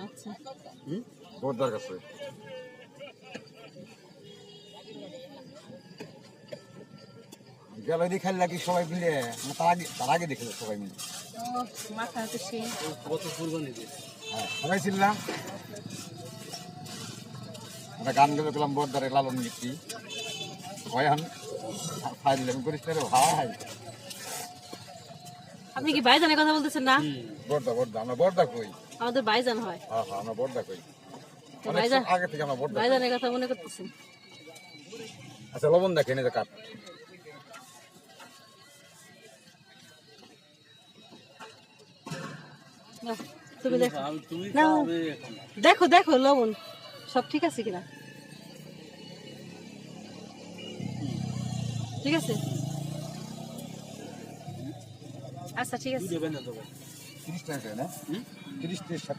আচ্ছা বর্দার কাছে গেল দেখাল নাকি সবাই মিলে তার আগে দেখলো সবাই মিলে ও মাথা তো সেই কত কুরবানি দিয়ে হ্যাঁ সবাই ছিলাম আমরা গান গেলে গেলাম বর্দারে লালন গীতি ভয়ান ফাইলাম করিস না রে ভাই আপনি কি ভাইজানের কথা বলতেছেন না? বর্দা বর্দা আমরা বর্দা কই আমাদের ভাইজান হয়। হ্যাঁ হ্যাঁ আমরা বর্দা কই ভাইজান আগে থেকে আমরা বর্দা ভাইজানের কথা মনে করতেছেন। আচ্ছা লবণ দেখেন এই যে কাপ নাও, তুমি দেখো তুমি নাও। খাবে এখন দেখো দেখো লবণ সব ঠিক আছে কিনা, ঠিক আছে? আচ্ছা ঠিক আছে। দেবেন না তবে 30 টাকা না 30 টাকা